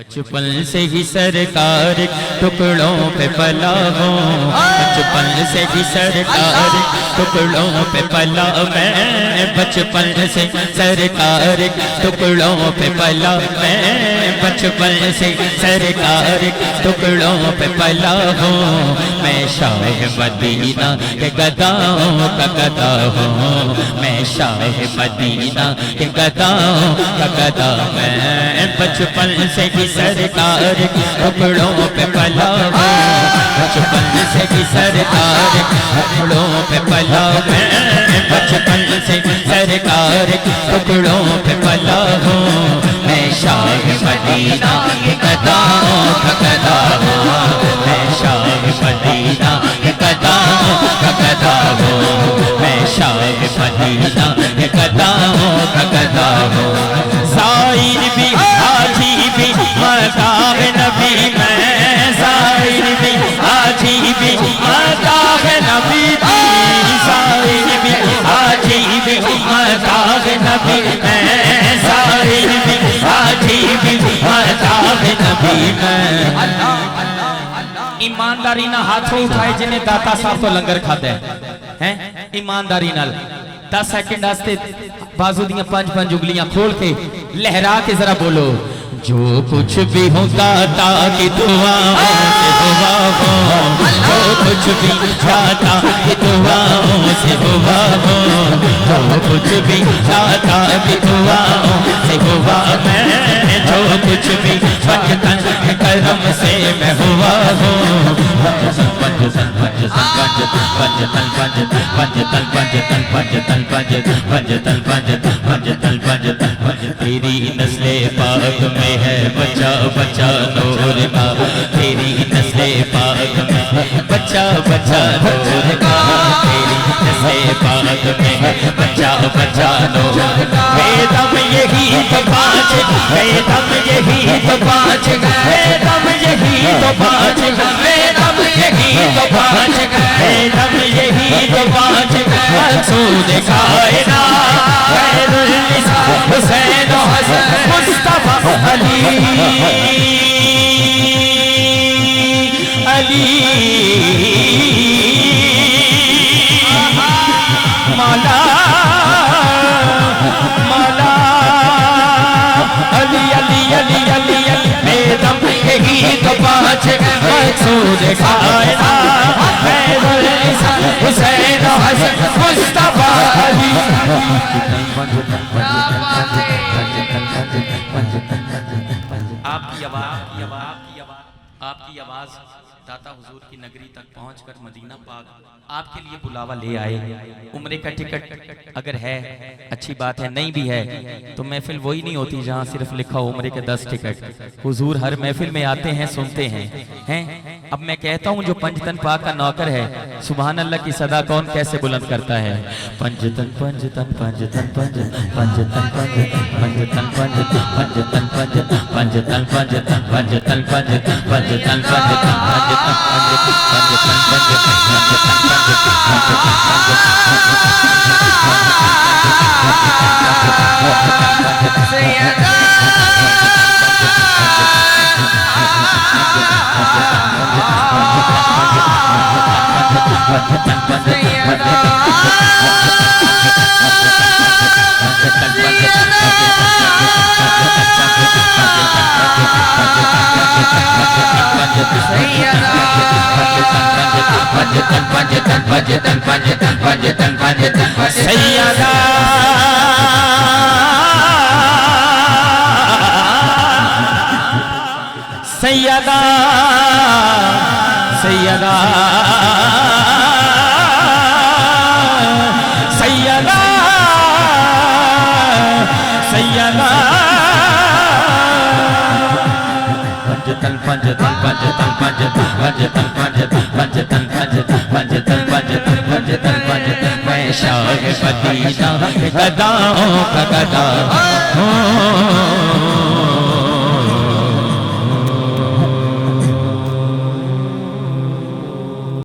بچپن سے ہی سرکار ٹکڑوں پہ پلا ہوں، بچپن سے ہی سرکار ٹکڑوں پہ پلا میں، بچپن سے سرکار ٹکڑوں پہ پلا میں، بچپن سے سرکار ٹکڑوں پہ پلا ہوں، میں شاہ مدینہ کے گداؤں کا گدا ہوں، میں شاہ مدینہ کے گداؤں کا گدا میں، بچپن سے ہی سرکار ٹکڑوں پہ پلا ہوں، بچپن سے ہی سرکار ٹکڑوں پہ پلا میں، بچپن سے سرکار ٹکڑوں پہ پلا ہوں، میں شاہ مدینہ کے گداؤں کا گدا ہوں، میں شاہ مدینہ کے گداؤں کا گدا ہوں، میں شاہ مدینہ کے گداؤں کا گدا ہوں، زائر بھی حاجی بھی مطاع نبی میں، زائر بھی حاجی بھی مطاع نبی میں، زائر بھی حاجی بھی مطاع نبی میں، زائر بھی حاجی بھی مطاع نبی میں۔ ایمانداری نہ ہاتھوں اٹھائے جنہیں داتا صاحب تو لنگر کھاتے ہیں، ایمانداری نہ 10 سیکنڈ آستے بازو دیاں 5 اگلیاں کھول کے لہرا کے ذرا بولو، جو کچھ بھی ہوں داتا کی دعاؤں سے ہوا ہوں، جو کچھ بھی داتا کی دعاؤں سے ہوا ہوں، جو کچھ بھی داتا کی دعاؤں سے ہوا میں، جو کچھ بھی بچپن کرم سے میں ہوا ہوں، تیری نسل پاک میں ہے بچہ بچہ نور کا، تیری نسل پاک میں ہے بچہ بچہ نور کا، تیری نسل پاک میں ہے بچہ بچہ نور کا، بے دم یہی تو پانچ، بے دم یہی تو پانچ، بے دم یہی تو پانچ، بے دم یہی تو پانچ، بے دم یہی تو پانچ، مقصود کائنات خیر النساء حسین و حسن مصطفیٰ علی علی مولا مولا علی علی علی علی علی، بے دم یہی تو پانچ، مقصود کائنات خیر النساء حسین و حسن مصطفیٰ علی۔ آپ کی آواز داتا حضور کی نگری تک پہنچ کر مدینہ پاک آپ کے لیے بلاوا لے آئے، عمرے کا ٹکٹ اگر ہے اچھی بات ہے، نہیں بھی ہے تو محفل وہی نہیں ہوتی جہاں صرف لکھا ہو عمرے کے 10 ٹکٹ، حضور ہر محفل میں آتے ہیں، سنتے ہیں۔ اب میں کہتا ہوں جو پنجتن پاک کا نوکر ہے، سبحان اللہ کی صدا کون کیسے بلند کرتا ہے، پنجتن پنجتن پنجتن پنجتن پنجتن پنجتن پنجتن پنجتن پنجتن پنجتن پنجتن پنجتن پنجتن سیدہ سیدہ سیدہ سیدہ سیدہ پنجتن پنجتن پنجتن پنجتن پنجتن پنجتن پنجتن پنجتن پنجتن پنجتن پنجتن، میں شاہ مدینہ گداؤں کا گدا ہوں۔